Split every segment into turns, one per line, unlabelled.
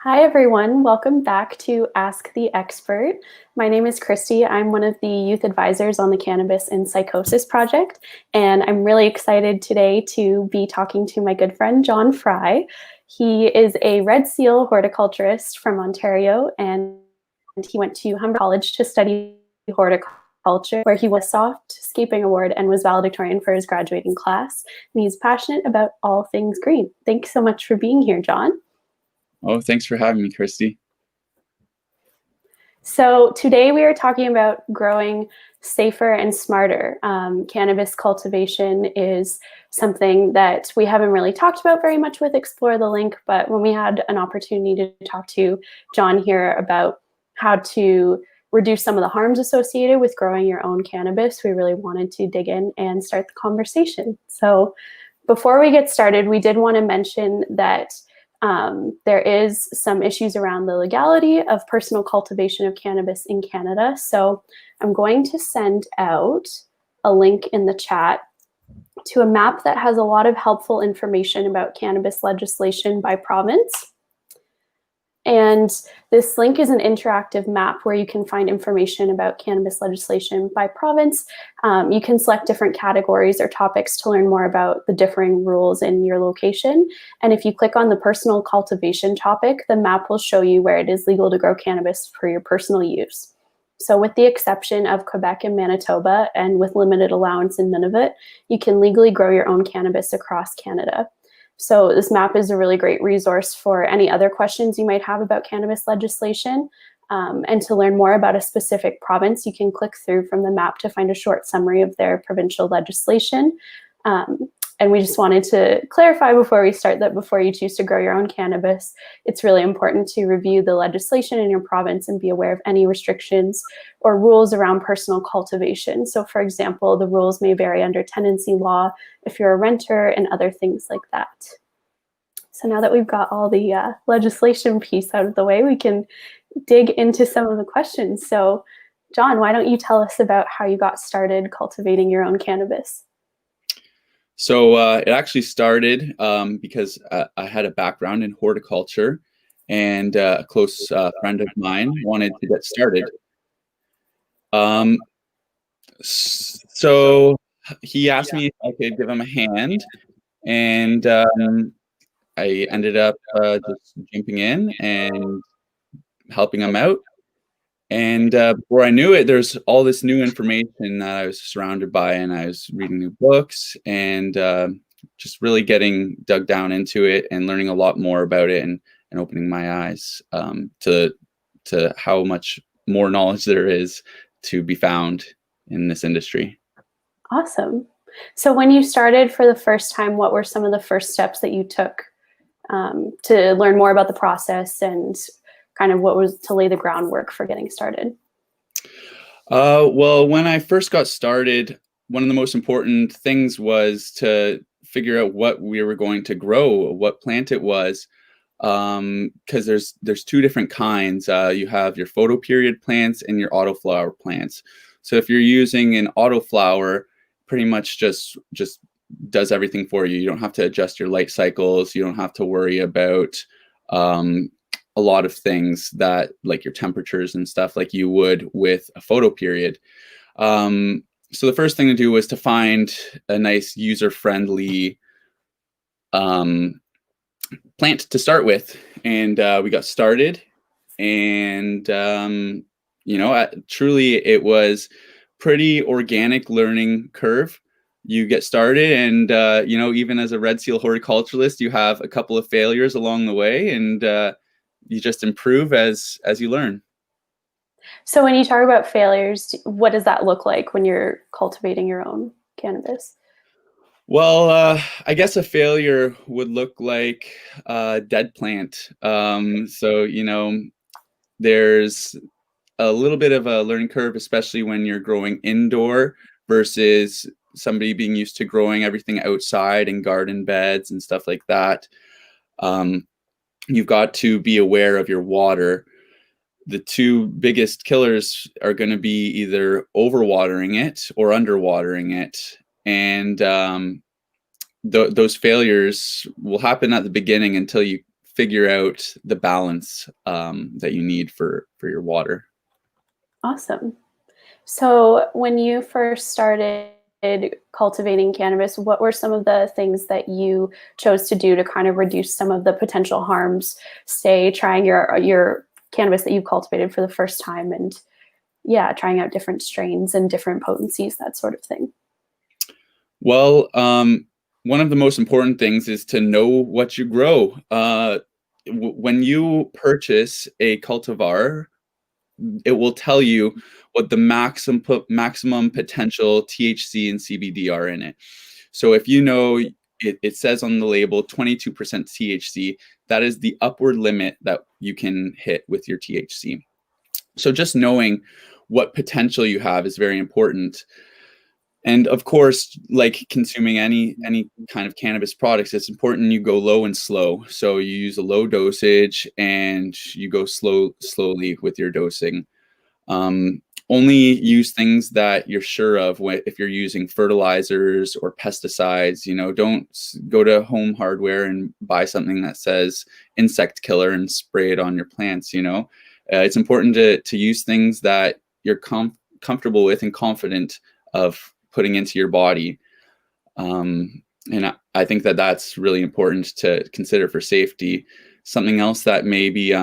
Hi, everyone. Welcome back to Ask the Expert. My name is Kristy. I'm one of the youth advisors on the Cannabis and Psychosis project, and I'm really excited today to be talking to my good friend, Jon Fry. He is a Red Seal Horticulturist from Ontario, and he went to Humber College to study horticulture, where he won a Softscaping Award and was valedictorian for his graduating class. And he's passionate about all things green. Thanks so much for being here, Jon.
Oh, thanks for having me, Kristy.
So today we are talking about growing safer and smarter. Cannabis cultivation is something that we haven't really talked about very much with Explore the Link, but when we had an opportunity to talk to Jon here about how to reduce some of the harms associated with growing your own cannabis, we really wanted to dig in and start the conversation. So before we get started, we did want to mention that there is some issues around the legality of personal cultivation of cannabis in Canada. So I'm going to send out a link in the chat to a map that has a lot of helpful information about cannabis legislation by province. And this link is an interactive map where you can find information about cannabis legislation by province. You can select different categories or topics to learn more about the differing rules in your location. And if you click on the personal cultivation topic, the map will show you where it is legal to grow cannabis for your personal use. So with the exception of Quebec and Manitoba, and with limited allowance in Nunavut, you can legally grow your own cannabis across Canada. So this map is a really great resource for any other questions you might have about cannabis legislation. And to learn more about a specific province, you can click through from the map to find a short summary of their provincial legislation. And we just wanted to clarify before we start that before you choose to grow your own cannabis, it's really important to review the legislation in your province and be aware of any restrictions or rules around personal cultivation. So for example, the rules may vary under tenancy law if you're a renter and other things like that. So now that we've got all the legislation piece out of the way, we can dig into some of the questions. So Jon, why don't you tell us about how you got started cultivating your own cannabis?
So it actually started because I had a background in horticulture, and a close friend of mine wanted to get started. So he asked me if I could give him a hand, and I ended up just jumping in and helping him out. And before I knew it, there's all this new information that I was surrounded by, and I was reading new books and just really getting dug down into it and learning a lot more about it, and opening my eyes to how much more knowledge there is to be found in this industry.
Awesome. So when you started for the first time, what were some of the first steps that you took to learn more about the process, and kind of what was to lay the groundwork for getting started?
Well, when I first got started, one of the most important things was to figure out what we were going to grow, what plant it was, because there's two different kinds. You have your photoperiod plants and your autoflower plants. So if you're using an autoflower, pretty much just does everything for you. You don't have to adjust your light cycles. You don't have to worry about a lot of things that, like your temperatures and stuff, like you would with a photoperiod. So the first thing to do was to find a nice user-friendly plant to start with, and we got started. And truly, it was pretty organic learning curve. You get started, and even as a Red Seal horticulturalist, you have a couple of failures along the way, and you just improve as you learn.
So when you talk about failures, what does that look like when you're cultivating your own cannabis?
Well, I guess a failure would look like a dead plant. So there's a little bit of a learning curve, especially when you're growing indoor versus somebody being used to growing everything outside in garden beds and stuff like that. You've got to be aware of your water. The two biggest killers are going to be either overwatering it or underwatering it. And those failures will happen at the beginning until you figure out the balance that you need for your water.
Awesome. So when you first started cultivating cannabis, what were some of the things that you chose to do to kind of reduce some of the potential harms, say trying your cannabis that you cultivated for the first time, and yeah, trying out different strains and different potencies, that sort of thing?
Well, one of the most important things is to know what you grow. When you purchase a cultivar, it will tell you what the maximum potential THC and CBD are in it. So if you know it says on the label 22% THC, that is the upward limit that you can hit with your THC. So just knowing what potential you have is very important. And of course, like consuming any kind of cannabis products, it's important you go low and slow. So you use a low dosage and you go slowly with your dosing. Only use things that you're sure of. If you're using fertilizers or pesticides, don't go to Home Hardware and buy something that says insect killer and spray it on your plants. It's important to use things that you're comfortable with and confident of putting into your body. And I think that that's really important to consider for safety. Something else that maybe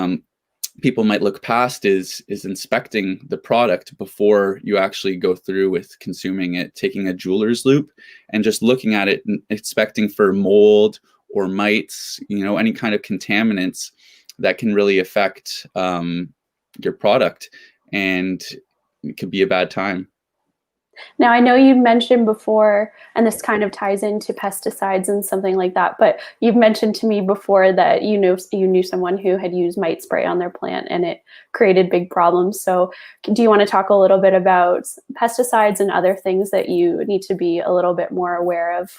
people might look past is inspecting the product before you actually go through with consuming it, taking a jeweler's loupe and just looking at it and inspecting for mold or mites, any kind of contaminants that can really affect your product, and it could be a bad time.
Now, I know you mentioned before, and this kind of ties into pesticides and something like that, but you've mentioned to me before that you knew someone who had used mite spray on their plant and it created big problems. So do you want to talk a little bit about pesticides and other things that you need to be a little bit more aware of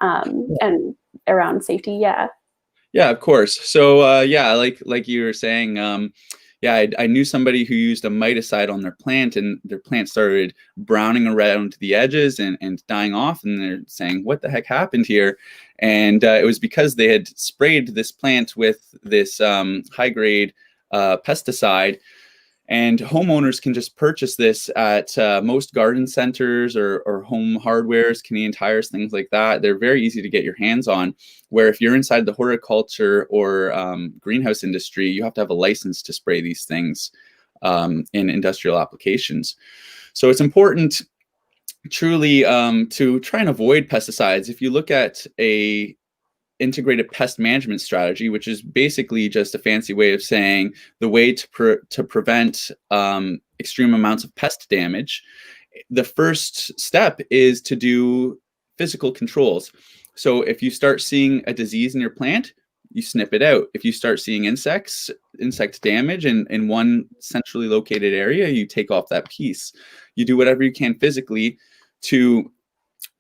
and around safety?
Yeah, of course. So like you were saying, I knew somebody who used a miticide on their plant, and their plant started browning around the edges and dying off. And they're saying, what the heck happened here? And it was because they had sprayed this plant with this high-grade pesticide. And homeowners can just purchase this at most garden centers or home hardwares, Canadian Tires, things like that. They're very easy to get your hands on, where if you're inside the horticulture or greenhouse industry, you have to have a license to spray these things in industrial applications. So it's important truly to try and avoid pesticides. If you look at a integrated pest management strategy, which is basically just a fancy way of saying the way to prevent extreme amounts of pest damage, the first step is to do physical controls. So if you start seeing a disease in your plant, you snip it out. If you start seeing insect damage in one centrally located area, you take off that piece. You do whatever you can physically to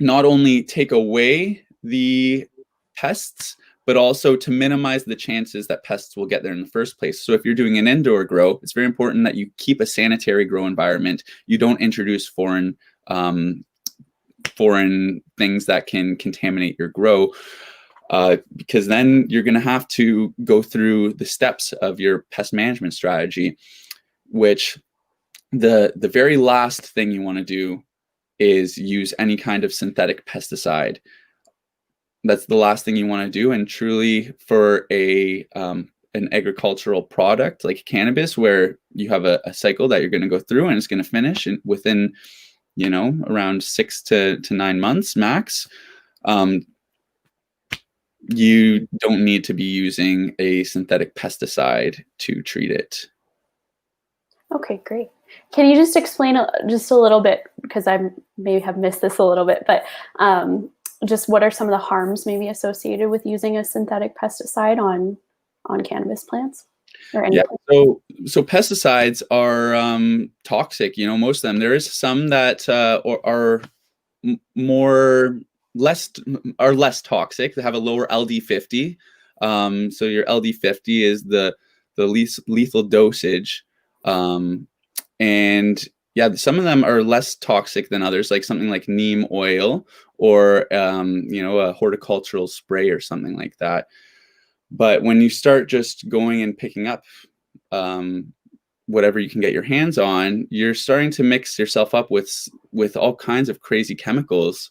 not only take away the pests, but also to minimize the chances that pests will get there in the first place. So if you're doing an indoor grow, it's very important that you keep a sanitary grow environment. You don't introduce foreign things that can contaminate your grow, because then you're going to have to go through the steps of your pest management strategy, which the very last thing you want to do is use any kind of synthetic pesticide. That's the last thing you want to do. And truly, for an agricultural product like cannabis, where you have a cycle that you're going to go through and it's going to finish within, around 6 to 9 months max, you don't need to be using a synthetic pesticide to treat it.
Okay, great. Can you just explain just a little bit, because I maybe have missed this a little bit, but just what are some of the harms maybe associated with using a synthetic pesticide on cannabis plants? Or any
plant? So pesticides are toxic. Most of them. There is some that are less toxic. They have a lower LD50. So your LD50 is the least lethal dosage, and some of them are less toxic than others, like something like neem oil or a horticultural spray or something like that. But when you start just going and picking up whatever you can get your hands on, you're starting to mix yourself up with all kinds of crazy chemicals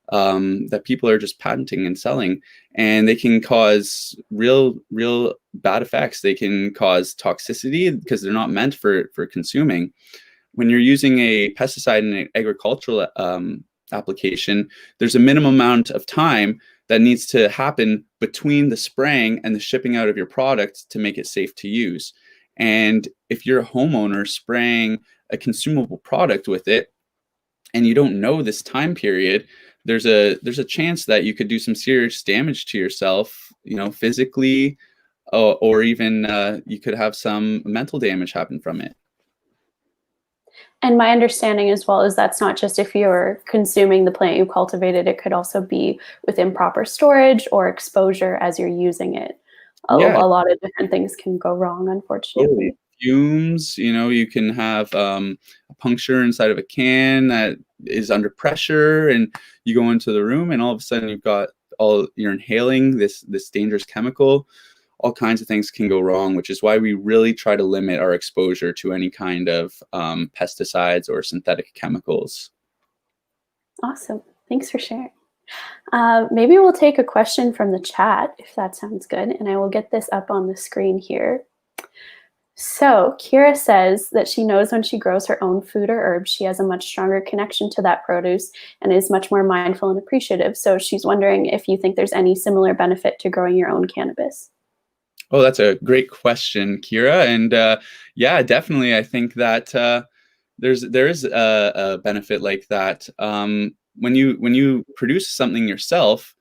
that people are just patenting and selling, and they can cause real bad effects. They can cause toxicity because they're not meant for consuming. When you're using a pesticide in an agricultural application, there's a minimum amount of time that needs to happen between the spraying and the shipping out of your product to make it safe to use. And if you're a homeowner spraying a consumable product with it, and you don't know this time period, there's a chance that you could do some serious damage to yourself, physically, or even you could have some mental damage happen from it.
And my understanding as well is that's not just if you're consuming the plant you cultivated, it could also be with improper storage or exposure as you're using it. A lot of different things can go wrong, unfortunately.
Totally. Fumes, you can have a puncture inside of a can that is under pressure, and you go into the room and all of a sudden you're inhaling this dangerous chemical. All kinds of things can go wrong, which is why we really try to limit our exposure to any kind of pesticides or synthetic chemicals.
Awesome. Thanks for sharing. Maybe we'll take a question from the chat, if that sounds good, and I will get this up on the screen here. So Kira says that she knows when she grows her own food or herbs, she has a much stronger connection to that produce and is much more mindful and appreciative. So she's wondering if you think there's any similar benefit to growing your own cannabis.
Oh, that's a great question, Kira. And yeah, definitely. I think that there is a benefit like that. When you produce something yourself,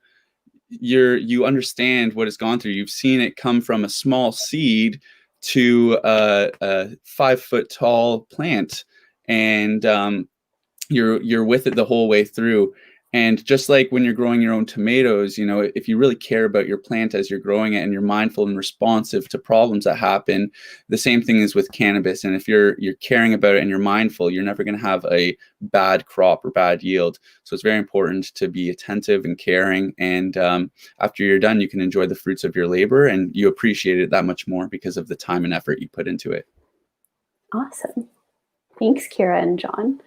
you understand what it's gone through. You've seen it come from a small seed to a 5 foot tall plant, and you're with it the whole way through. And just like when you're growing your own tomatoes, if you really care about your plant as you're growing it and you're mindful and responsive to problems that happen, the same thing is with cannabis. And if you're caring about it and you're mindful, you're never going to have a bad crop or bad yield. So it's very important to be attentive and caring. And after you're done, you can enjoy the fruits of your labor, and you appreciate it that much more because of the time and effort you put into it.
Awesome. Thanks, Kira and Jon.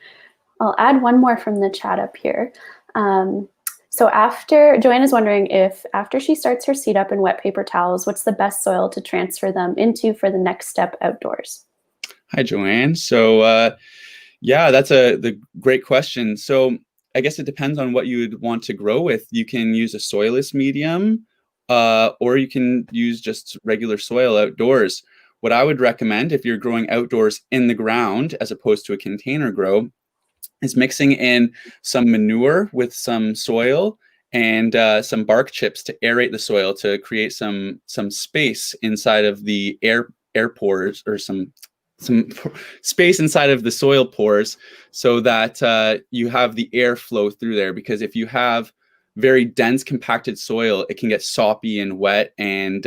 I'll add one more from the chat up here. So Joanna's wondering if after she starts her seed up in wet paper towels, what's the best soil to transfer them into for the next step outdoors?
Hi, Joanne. So yeah, that's the great question. So I guess it depends on what you would want to grow with. You can use a soilless medium, or you can use just regular soil outdoors. What I would recommend if you're growing outdoors in the ground as opposed to a container grow is mixing in some manure with some soil and some bark chips to aerate the soil, to create some space inside of the air pores, or some space inside of the soil pores, so that you have the air flow through there. Because if you have very dense compacted soil, it can get soppy and wet, and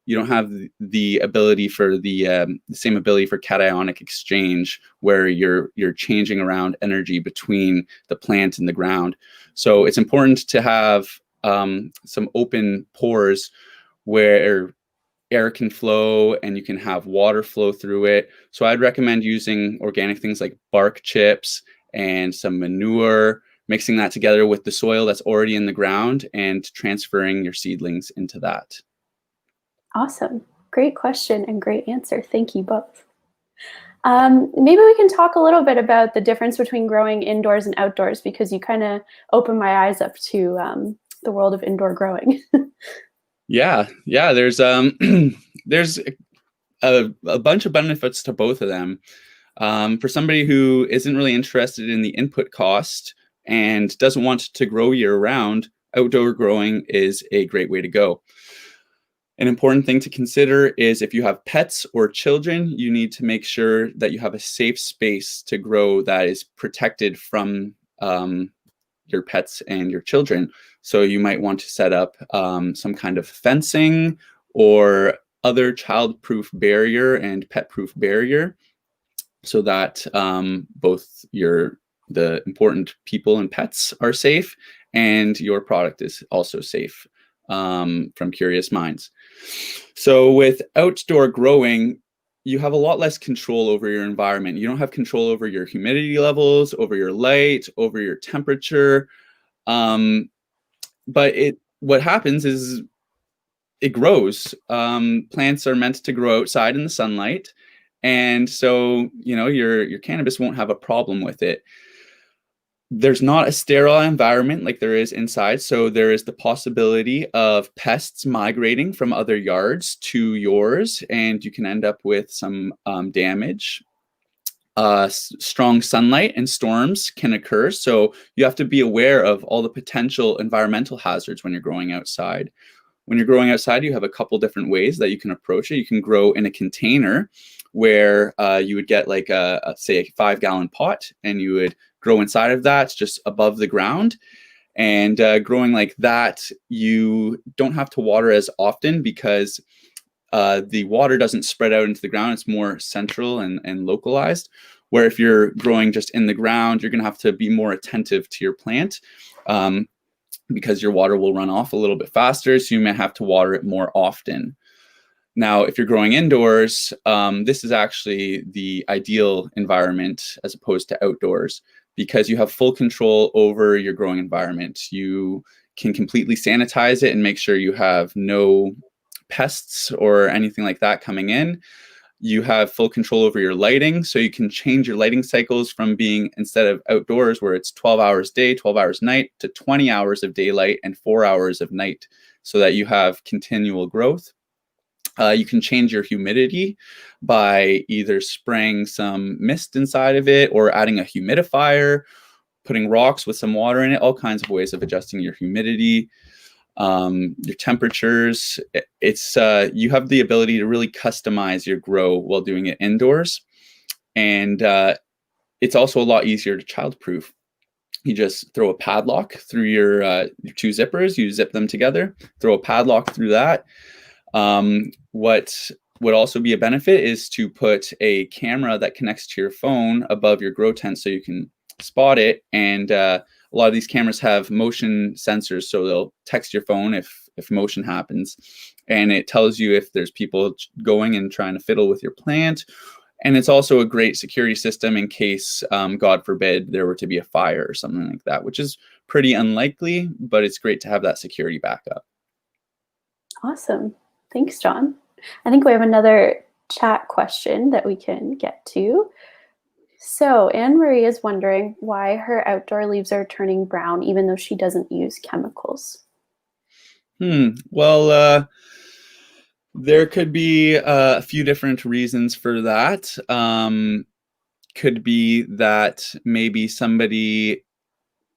you don't have the ability for the same ability for cationic exchange, where you're changing around energy between the plant and the ground. So it's important to have some open pores where air can flow and you can have water flow through it. So I'd recommend using organic things like bark chips and some manure, mixing that together with the soil that's already in the ground and transferring your seedlings into that.
Awesome. Great question and great answer. Thank you both. Maybe we can talk a little bit about the difference between growing indoors and outdoors, because you kind of opened my eyes up to the world of indoor growing.
Yeah. There's there's a bunch of benefits to both of them. For somebody who isn't really interested in the input cost and doesn't want to grow year round, outdoor growing is a great way to go. An important thing to consider is if you have pets or children, you need to make sure that you have a safe space to grow that is protected from your pets and your children. So you might want to set up some kind of fencing or other child-proof barrier and pet-proof barrier, so that both the important people and pets are safe, and your product is also safe from curious minds. So with outdoor growing, you have a lot less control over your environment. You don't have control over your humidity levels, over your light, over your temperature. But what happens is it grows. Plants are meant to grow outside in the sunlight. And so, your cannabis won't have a problem with it. There's not a sterile environment like there is inside. So there is the possibility of pests migrating from other yards to yours, and you can end up with some damage. Strong sunlight and storms can occur. So you have to be aware of all the potential environmental hazards when you're growing outside. When you're growing outside, you have a couple different ways that you can approach it. You can grow in a container where you would get like say a 5-gallon pot, and you would grow inside of that just above the ground. And growing like that, you don't have to water as often because the water doesn't spread out into the ground. It's more central and localized. Where if you're growing just in the ground, you're going to have to be more attentive to your plant because your water will run off a little bit faster. So you may have to water it more often. Now, if you're growing indoors, this is actually the ideal environment as opposed to outdoors, because you have full control over your growing environment. You can completely sanitize it and make sure you have no pests or anything like that coming in. You have full control over your lighting, so you can change your lighting cycles from being, instead of outdoors where it's 12 hours day, 12 hours night, to 20 hours of daylight and 4 hours of night, so that you have continual growth. You can change your humidity by either spraying some mist inside of it or adding a humidifier, putting rocks with some water in it, all kinds of ways of adjusting your humidity. Your temperatures. It's you have the ability to really customize your grow while doing it indoors, and it's also a lot easier to childproof. You just throw a padlock through your 2 zippers. You zip them together, throw a padlock through that. What would also be a benefit is to put a camera that connects to your phone above your grow tent so you can spot it. And a lot of these cameras have motion sensors, so they'll text your phone if motion happens, and it tells you if there's people going and trying to fiddle with your plant. And it's also a great security system in case, God forbid, there were to be a fire or something like that, which is pretty unlikely, but it's great to have that security backup.
Awesome. Thanks, Jon. I think we have another chat question that we can get to. So Anne-Marie is wondering why her outdoor leaves are turning brown even though she doesn't use chemicals.
Well, there could be a few different reasons for that. Could be that maybe somebody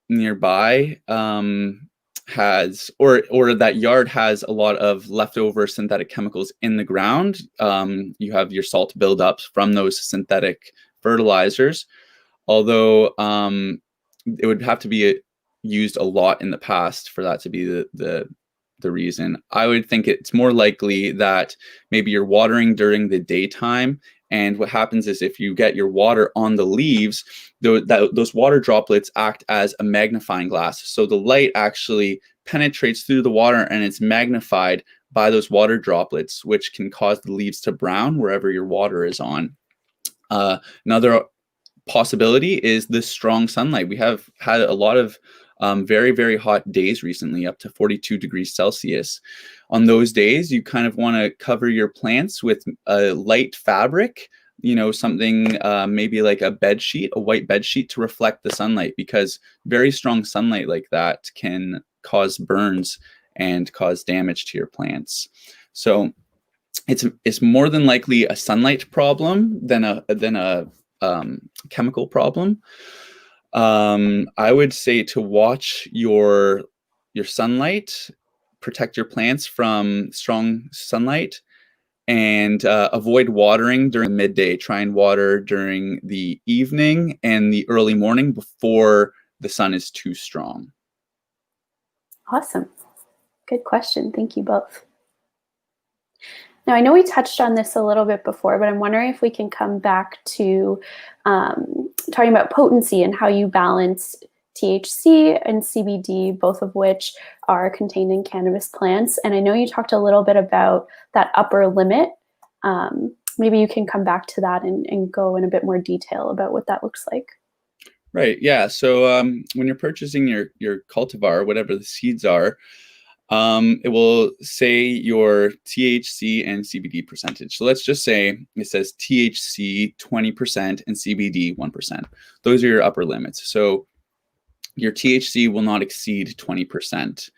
nearby has, or that yard has a lot of leftover synthetic chemicals in the ground. You have your salt buildups from those synthetic fertilizers, although it would have to be used a lot in the past for that to be the reason. I would think it's more likely that maybe you're watering during the daytime, and what happens is if you get your water on the leaves, those water droplets act as a magnifying glass. So the light actually penetrates through the water and it's magnified by those water droplets, which can cause the leaves to brown wherever your water is on. Another possibility is the strong sunlight. We have had a lot of very, very hot days recently, up to 42 degrees Celsius. On those days, you kind of want to cover your plants with a light fabric, something maybe like a bed sheet, a white bed sheet, to reflect the sunlight, because very strong sunlight like that can cause burns and cause damage to your plants. So it's more than likely a sunlight problem than a chemical problem. I would say to watch your sunlight, protect your plants from strong sunlight, and avoid watering during midday. Try and water during the evening and the early morning before the sun is too strong.
Awesome. Good question. Thank you both. Now, I know we touched on this a little bit before, but I'm wondering if we can come back to talking about potency and how you balance THC and CBD, both of which are contained in cannabis plants. And I know you talked a little bit about that upper limit. Maybe you can come back to that and go in a bit more detail about what that looks like.
Right. Yeah. So when you're purchasing your cultivar, whatever the seeds are, it will say your THC and CBD percentage. So let's just say it says THC 20% and CBD 1%. Those are your upper limits. So your THC will not exceed 20%.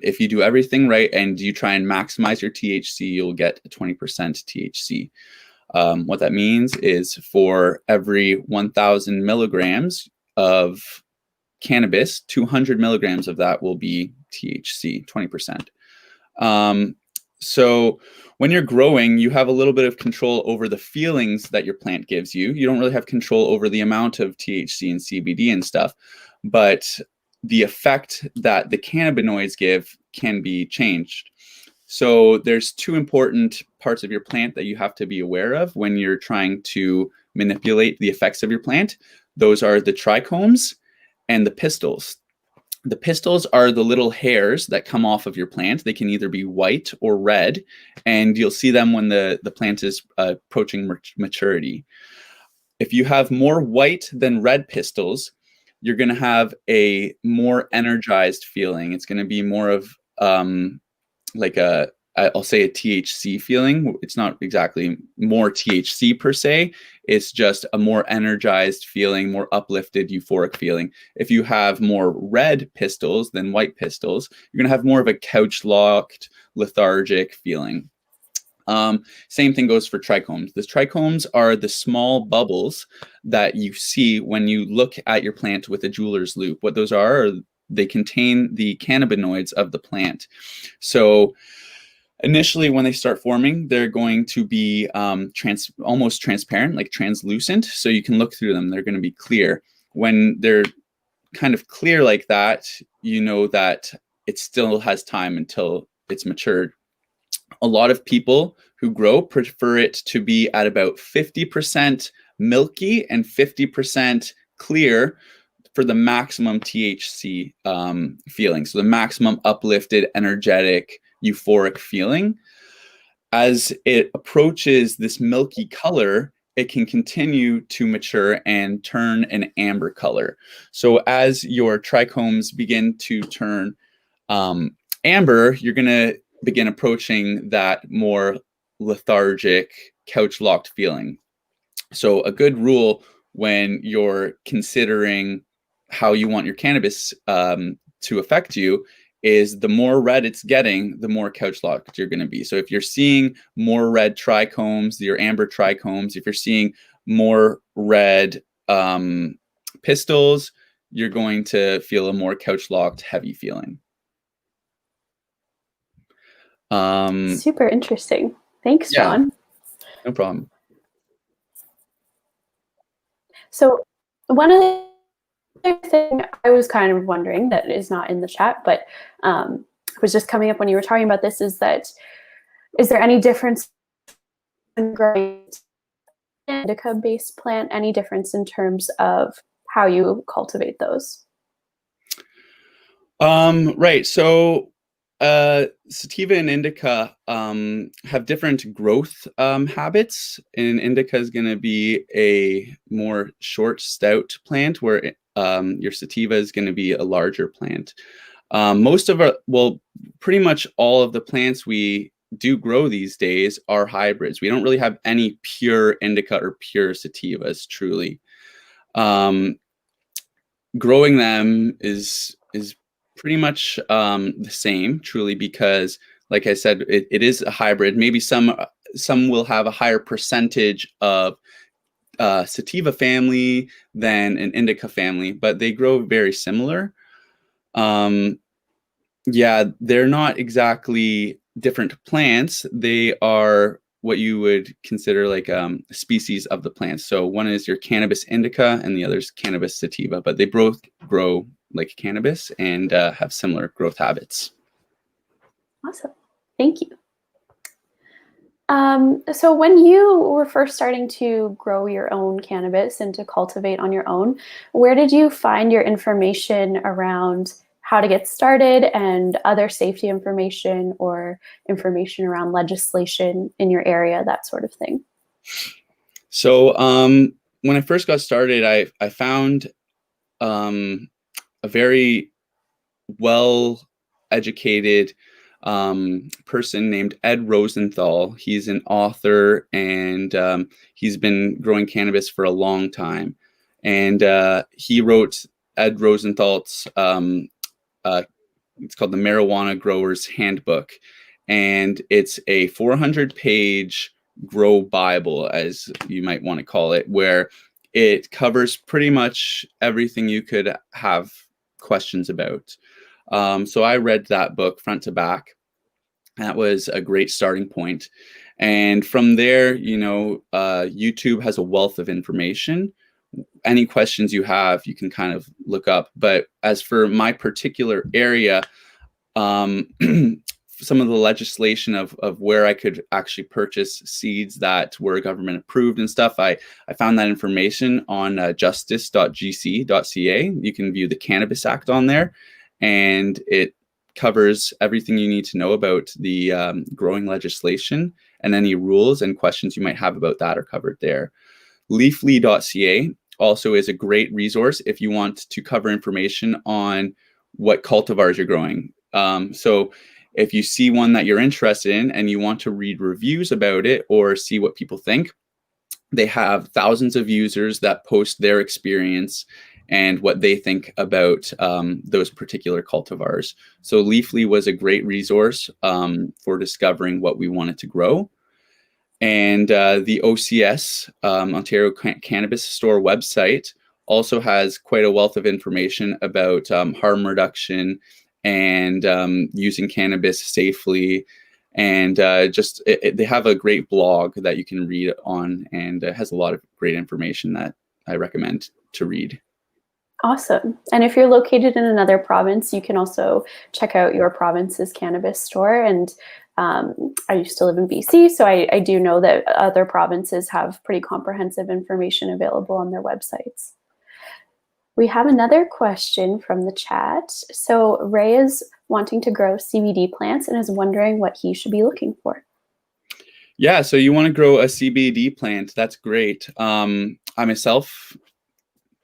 If you do everything right and you try and maximize your THC, you'll get a 20% THC. What that means is for every 1,000 milligrams of cannabis, 200 milligrams of that will be THC, 20%. So when you're growing, you have a little bit of control over the feelings that your plant gives you. You don't really have control over the amount of THC and CBD and stuff, but the effect that the cannabinoids give can be changed. So there's two important parts of your plant that you have to be aware of when you're trying to manipulate the effects of your plant. Those are the trichomes and the pistils. The pistils are the little hairs that come off of your plant. They can either be white or red, and you'll see them when the plant is approaching maturity. If you have more white than red pistils, you're going to have a more energized feeling. It's going to be more of like I'll say a THC feeling. It's not exactly more THC per se. It's just a more energized feeling, more uplifted, euphoric feeling. If you have more red pistils than white pistils, you're going to have more of a couch-locked, lethargic feeling. Same thing goes for trichomes. The trichomes are the small bubbles that you see when you look at your plant with a jeweler's loupe. What those are they contain the cannabinoids of the plant. So initially, when they start forming, they're going to be almost transparent, like translucent, so you can look through them. They're going to be clear. When they're kind of clear like that, you know that it still has time until it's matured. A lot of people who grow prefer it to be at about 50% milky and 50% clear for the maximum THC feeling. So the maximum uplifted, energetic, euphoric feeling. As it approaches this milky color, it can continue to mature and turn an amber color. So as your trichomes begin to turn amber, you're going to begin approaching that more lethargic, couch-locked feeling. So a good rule when you're considering how you want your cannabis to affect you is the more red it's getting, the more couch-locked you're going to be. So if you're seeing more red trichomes, your amber trichomes, if you're seeing more red pistils, you're going to feel a more couch-locked, heavy feeling.
Super interesting. Thanks,
yeah,
Jon.
No problem.
So one of the other thing I was kind of wondering that is not in the chat, but was just coming up when you were talking about this, is there any difference in growing an indica-based plant? Any difference in terms of how you cultivate those?
Right. So sativa and indica have different growth habits. And indica is going to be a more short, stout plant, where your sativa is going to be a larger plant. Pretty much all of the plants we do grow these days are hybrids. We don't really have any pure indica or pure sativas, truly. Growing them is pretty much the same, truly, because, like I said, it is a hybrid. Maybe some will have a higher percentage of sativa family than an indica family, but they grow very similar. Yeah, they're not exactly different plants. They are what you would consider like species of the plant. So one is your cannabis indica and the other is cannabis sativa, but they both grow like cannabis and have similar growth habits.
Awesome. Thank you. So when you were first starting to grow your own cannabis and to cultivate on your own, where did you find your information around how to get started and other safety information or information around legislation in your area, that sort of thing?
So when I first got started, I found a very well educated person named Ed Rosenthal. He's an author, and he's been growing cannabis for a long time. And he wrote Ed Rosenthal's, it's called the Marijuana Grower's Handbook. And it's a 400-page grow Bible, as you might want to call it, where it covers pretty much everything you could have questions about. So I read that book front to back. That was a great starting point. And from there, YouTube has a wealth of information. Any questions you have, you can kind of look up. But as for my particular area, some of the legislation of where I could actually purchase seeds that were government approved and stuff, I found that information on justice.gc.ca. You can view the Cannabis Act on there, and it covers everything you need to know about the growing legislation, and any rules and questions you might have about that are covered there. Leafly.ca also is a great resource if you want to cover information on what cultivars you're growing. So if you see one that you're interested in and you want to read reviews about it or see what people think, they have thousands of users that post their experience and what they think about those particular cultivars. So Leafly was a great resource for discovering what we wanted to grow. And the OCS, Ontario Cannabis Store website, also has quite a wealth of information about harm reduction and using cannabis safely. And they have a great blog that you can read on, and it has a lot of great information that I recommend to read.
Awesome. And if you're located in another province, you can also check out your province's cannabis store. And I used to live in BC, so I do know that other provinces have pretty comprehensive information available on their websites. We have another question from the chat. So Ray is wanting to grow CBD plants and is wondering what he should be looking for.
Yeah, so you want to grow a CBD plant. That's great. I myself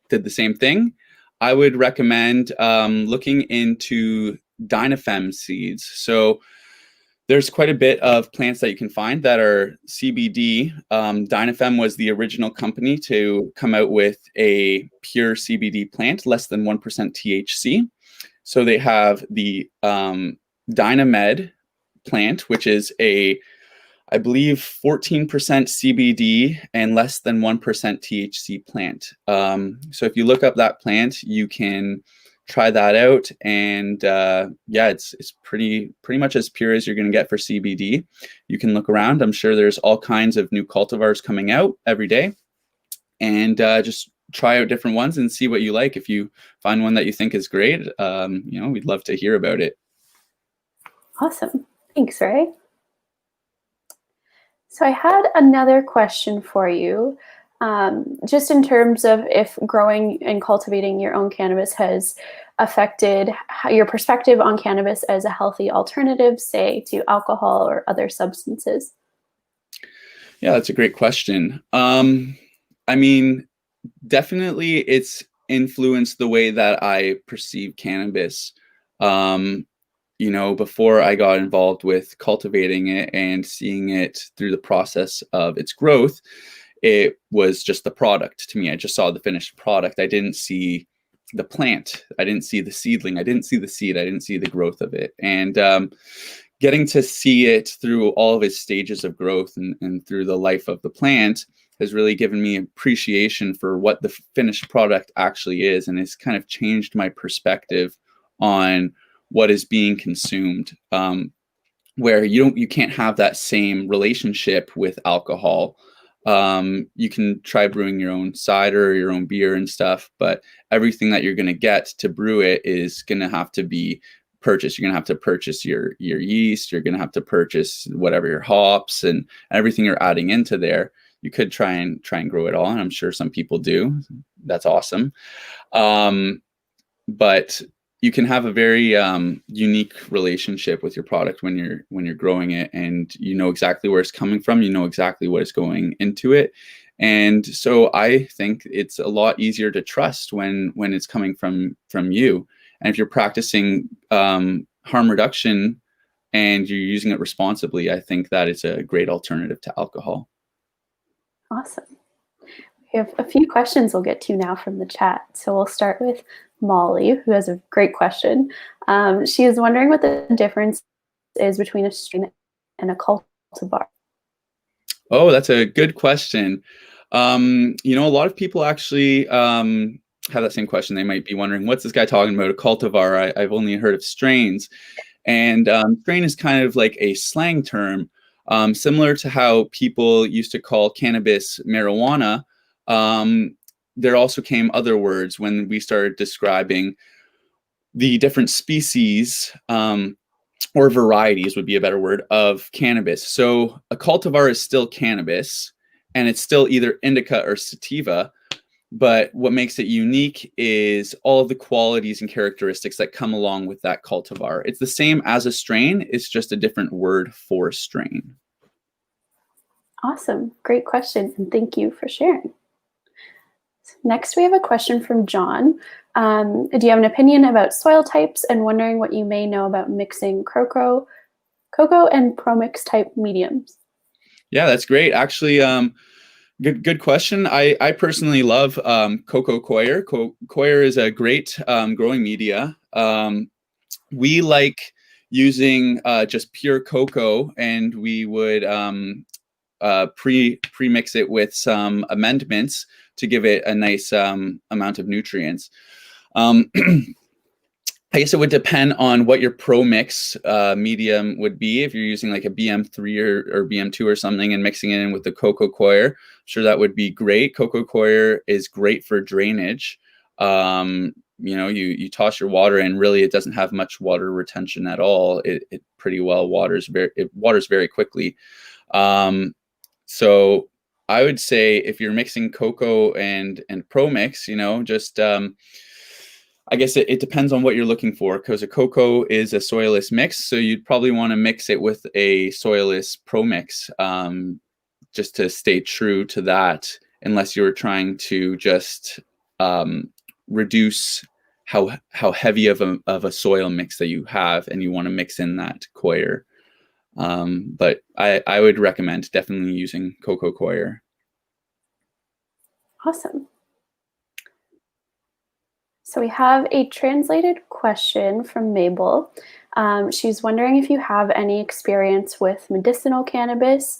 did the same thing. I would recommend looking into Dynafem seeds. So there's quite a bit of plants that you can find that are CBD. Dynafem was the original company to come out with a pure CBD plant, less than 1% THC. So they have the Dynamed plant, which is I believe 14% CBD and less than 1% THC plant. So if you look up that plant, you can try that out, and yeah, it's pretty much as pure as you're going to get for CBD. You can look around. I'm sure there's all kinds of new cultivars coming out every day, and just try out different ones and see what you like. If you find one that you think is great, we'd love to hear about it.
Awesome. Thanks, Ray. So I had another question for you, just in terms of if growing and cultivating your own cannabis has affected your perspective on cannabis as a healthy alternative, say, to alcohol or other substances.
Yeah, that's a great question. I mean, definitely it's influenced the way that I perceive cannabis. Before I got involved with cultivating it and seeing it through the process of its growth, it was just the product to me. I just saw the finished product. I didn't see the plant. I didn't see the seedling. I didn't see the seed. I didn't see the growth of it. And getting to see it through all of its stages of growth and through the life of the plant has really given me appreciation for what the finished product actually is. And it's kind of changed my perspective on what is being consumed, where you can't have that same relationship with alcohol. You can try brewing your own cider or your own beer and stuff, but everything that you're going to get to brew it is going to have to be purchase. You're going to have to purchase your yeast. You're going to have to purchase whatever your hops and everything you're adding into there. You could try and grow it all, and I'm sure some people do. That's awesome. But you can have a very unique relationship with your product when you're growing it, and you know exactly where it's coming from. You know exactly what is going into it, and so I think it's a lot easier to trust when it's coming from you. And if you're practicing harm reduction and you're using it responsibly, I think that it's a great alternative to alcohol.
Awesome. We have a few questions we'll get to now from the chat. So we'll start with Molly, who has a great question. She is wondering what the difference is between a strain and a cultivar.
Oh, that's a good question. You know, a lot of people actually have that same question. They might be wondering, what's this guy talking about, a cultivar? I've only heard of strains. And strain is kind of like a slang term, similar to how people used to call cannabis marijuana. There also came other words when we started describing the different species, or varieties would be a better word, of cannabis. So a cultivar is still cannabis, and it's still either indica or sativa. But what makes it unique is all of the qualities and characteristics that come along with that cultivar. It's the same as a strain. It's just a different word for strain.
Awesome. Great question. And thank you for sharing. Next, we have a question from John. Do you have an opinion about soil types, and wondering what you may know about mixing cocoa and pro-mix type mediums? Yeah,
that's great. Actually, good question. I personally love cocoa coir. Coir is a great growing media. We like using just pure cocoa, and we would pre-mix it with some amendments to give it a nice amount of nutrients. I guess it would depend on what your pro mix medium would be. If you're using like a BM3 or BM2 or something and mixing it in with the cocoa coir, I'm sure that would be great. Cocoa coir is great for drainage. You know, you toss your water in, really it doesn't have much water retention at all. It pretty well waters very quickly. So I would say if you're mixing cocoa and pro mix, you know, just I guess it depends on what you're looking for, because a cocoa is a soilless mix, so you'd probably want to mix it with a soilless pro mix, just to stay true to that, unless you're trying to just reduce how heavy of a soil mix that you have, and you want to mix in that coir. But I would recommend definitely using cocoa coir.
Awesome. So we have a translated question from Mabel. She's wondering if you have any experience with medicinal cannabis,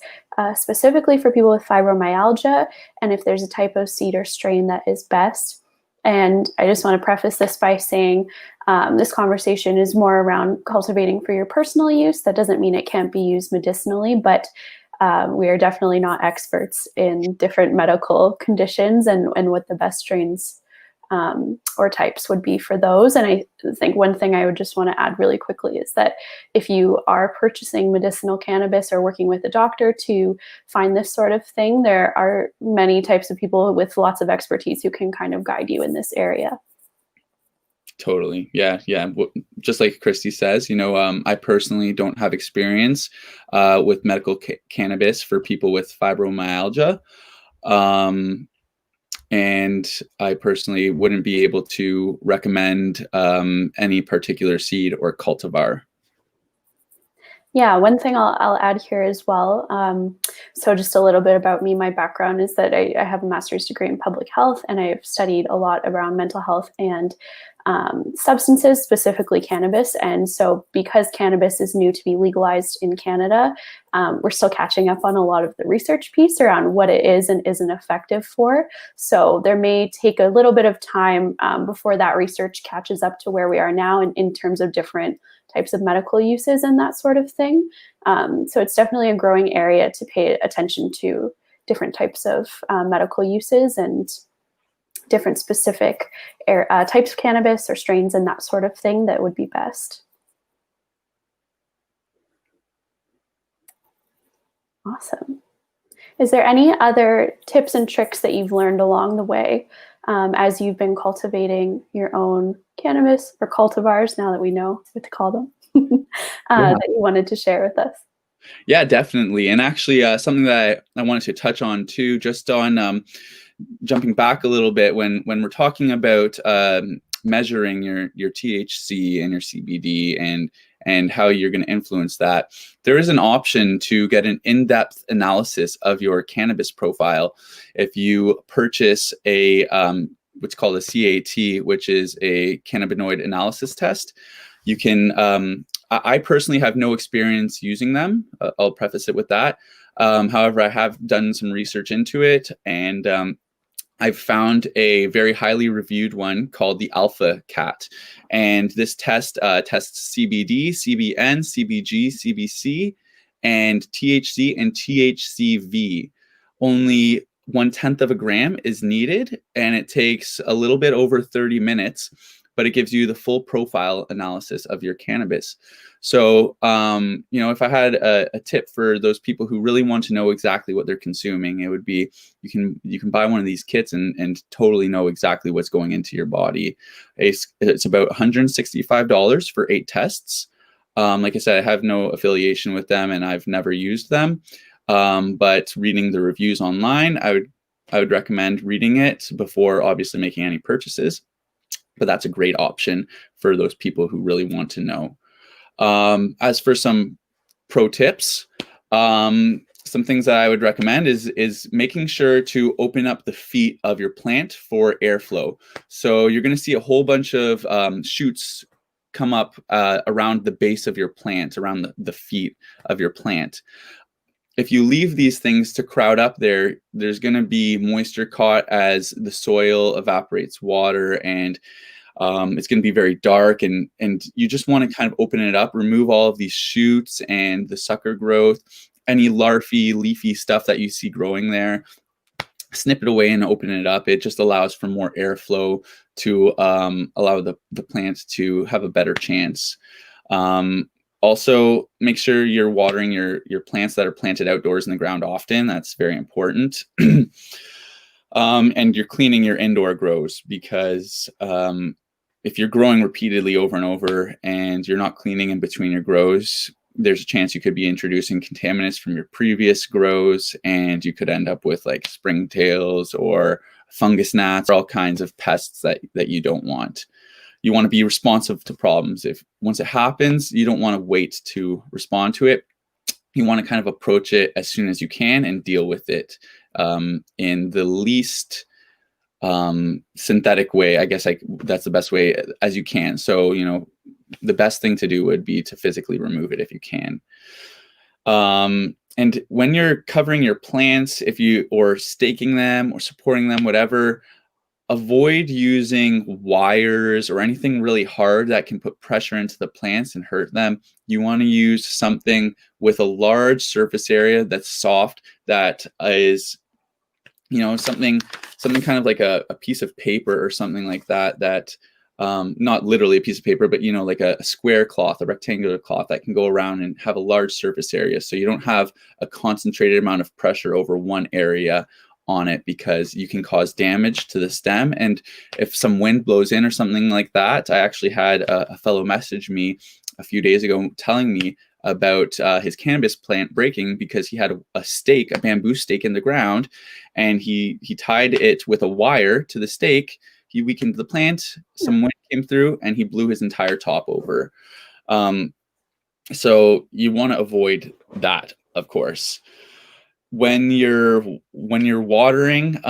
specifically for people with fibromyalgia, and if there's a type of seed or strain that is best. And I just want to preface this by saying this conversation is more around cultivating for your personal use. That doesn't mean it can't be used medicinally, but we are definitely not experts in different medical conditions and what the best strains or types would be for those. And I think one thing I would just want to add really quickly is that if you are purchasing medicinal cannabis or working with a doctor to find this sort of thing, there are many types of people with lots of expertise who can kind of guide you in this area.
Totally. Yeah. Just like Kristy says, you know, I personally don't have experience with medical cannabis for people with fibromyalgia. And I personally wouldn't be able to recommend any particular seed or cultivar.
Yeah, one thing I'll add here as well. So just a little bit about me. My background is that I have a master's degree in public health, and I've studied a lot around mental health and substances, specifically cannabis. And so because cannabis is new to be legalized in Canada, we're still catching up on a lot of the research piece around what it is and isn't effective for. So there may take a little bit of time before that research catches up to where we are now in terms of different types of medical uses and that sort of thing. So it's definitely a growing area to pay attention to different types of medical uses and different specific types of cannabis or strains and that sort of thing that would be best. Awesome. Is there any other tips and tricks that you've learned along the way as you've been cultivating your own cannabis or cultivars, now that we know what to call them, that you wanted to share with us?
Yeah, definitely. And actually, something that I wanted to touch on too, just on jumping back a little bit, when we're talking about measuring your THC and your CBD and how you're going to influence that, there is an option to get an in-depth analysis of your cannabis profile. If you purchase a what's called a CAT, which is a cannabinoid analysis test, you can. I personally have no experience using them. I'll preface it with that. However, I have done some research into it, and I've found a very highly reviewed one called the Alpha Cat. And this test tests CBD, CBN, CBG, CBC, and THC and THCV. Only 1/10 of a gram is needed, and it takes a little bit over 30 minutes, but it gives you the full profile analysis of your cannabis. So, if I had a tip for those people who really want to know exactly what they're consuming, it would be you can buy one of these kits and totally know exactly what's going into your body. It's about $165 for 8 tests. Like I said, I have no affiliation with them and I've never used them. But reading the reviews online, I would recommend reading it before obviously making any purchases. But that's a great option for those people who really want to know. As for some pro tips, some things that I would recommend is making sure to open up the feet of your plant for airflow. So you're going to see a whole bunch of shoots come up around the base of your plant, around the feet of your plant. If you leave these things to crowd up there, there's going to be moisture caught as the soil evaporates water, and it's going to be very dark, and you just want to kind of open it up, remove all of these shoots and the sucker growth, any larvae, leafy stuff that you see growing there. Snip it away and open it up. It just allows for more airflow to allow the plant to have a better chance. Also, make sure you're watering your plants that are planted outdoors in the ground often. That's very important. And you're cleaning your indoor grows, because if you're growing repeatedly over and over and you're not cleaning in between your grows, there's a chance you could be introducing contaminants from your previous grows, and you could end up with like springtails or fungus gnats, or all kinds of pests that you don't want. You want to be responsive to problems. If once it happens, you don't want to wait to respond to it. You want to kind of approach it as soon as you can and deal with it in the least synthetic way. I guess that's the best way as you can. So, the best thing to do would be to physically remove it if you can. And when you're covering your plants, or staking them or supporting them, whatever, avoid using wires or anything really hard that can put pressure into the plants and hurt them. You want to use something with a large surface area that's soft, that is, something kind of like a piece of paper or something like that, not literally a piece of paper, but like a square cloth, a rectangular cloth that can go around and have a large surface area, so you don't have a concentrated amount of pressure over one area on it, because you can cause damage to the stem. And if some wind blows in or something like that, I actually had a fellow message me a few days ago telling me about his cannabis plant breaking because he had a bamboo stake in the ground, and he tied it with a wire to the stake. He weakened the plant, some wind came through, and he blew his entire top over. So you want to avoid that, of course. When you're watering,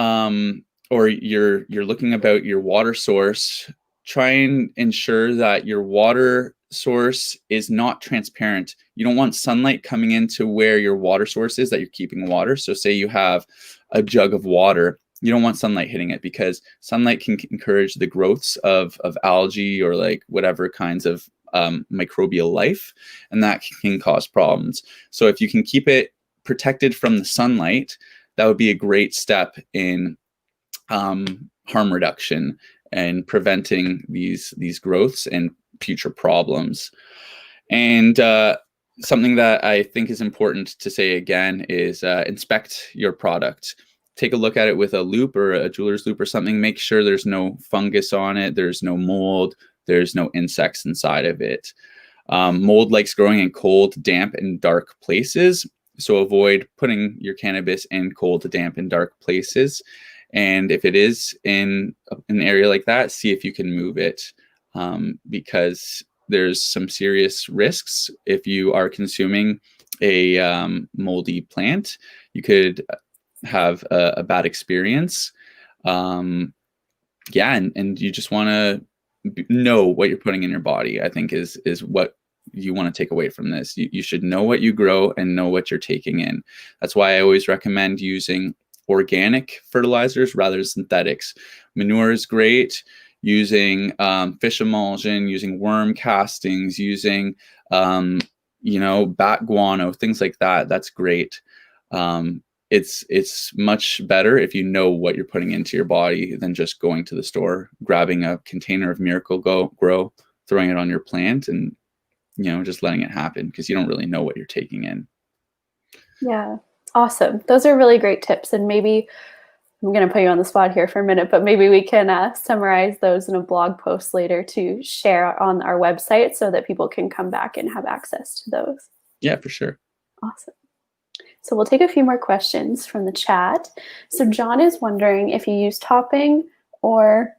or you're looking about your water source, try and ensure that your water source is not transparent. You don't want sunlight coming into where your water source is that you're keeping water. So say you have a jug of water, you don't want sunlight hitting it, because sunlight can encourage the growths of algae or like whatever kinds of microbial life, and that can cause problems. So if you can keep it protected from the sunlight, that would be a great step in harm reduction and preventing these growths and future problems. And something that I think is important to say again is inspect your product. Take a look at it with a loupe or a jeweler's loupe or something. Make sure there's no fungus on it. There's no mold. There's no insects inside of it. Mold likes growing in cold, damp, and dark places. So avoid putting your cannabis in cold, damp, and dark places. And if it is in an area like that, see if you can move it, because there's some serious risks. If you are consuming a moldy plant, you could have a bad experience. And you just want to know what you're putting in your body, I think is what you want to take away from this. You should know what you grow and know what you're taking in. That's why I always recommend using organic fertilizers rather than synthetics. Manure is great. Using fish emulsion, using worm castings, using bat guano, things like that. That's great. It's much better if you know what you're putting into your body than just going to the store, grabbing a container of Miracle-Gro, throwing it on your plant, and just letting it happen, because you don't really know what you're taking in.
Yeah, awesome. Those are really great tips, and maybe I'm going to put you on the spot here for a minute, but maybe we can summarize those in a blog post later to share on our website so that people can come back and have access to those.
Yeah, for sure.
Awesome. So we'll take a few more questions from the chat. So John is wondering if you use topping or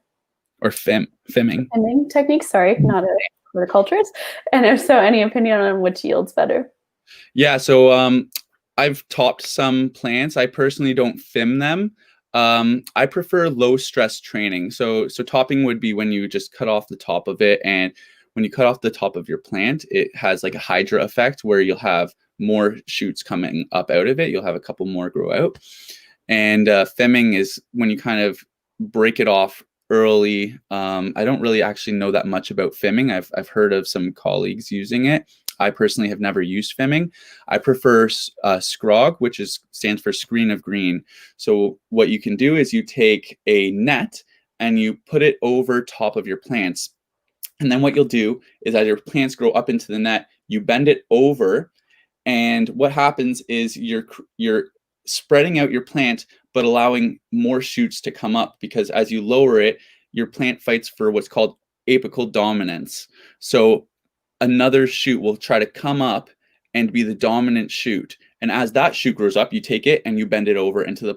fimming.
Fimming techniques. Sorry, not a horticulturist. And if so, any opinion on which yields better?
Yeah, so I've topped some plants. I personally don't fim them. I prefer low stress training. So topping would be when you just cut off the top of it, and when you cut off the top of your plant, it has like a hydra effect where you'll have more shoots coming up out of it. You'll have a couple more grow out. And fimming is when you kind of break it off early. I don't really actually know that much about fimming. I've heard of some colleagues using it. I personally have never used fimming. I prefer scrog, which stands for screen of green. So what you can do is you take a net and you put it over top of your plants. And then what you'll do is as your plants grow up into the net, you bend it over. And what happens is you're spreading out your plant, but allowing more shoots to come up, because as you lower it, your plant fights for what's called apical dominance. So another shoot will try to come up and be the dominant shoot. And as that shoot grows up, you take it and you bend it over into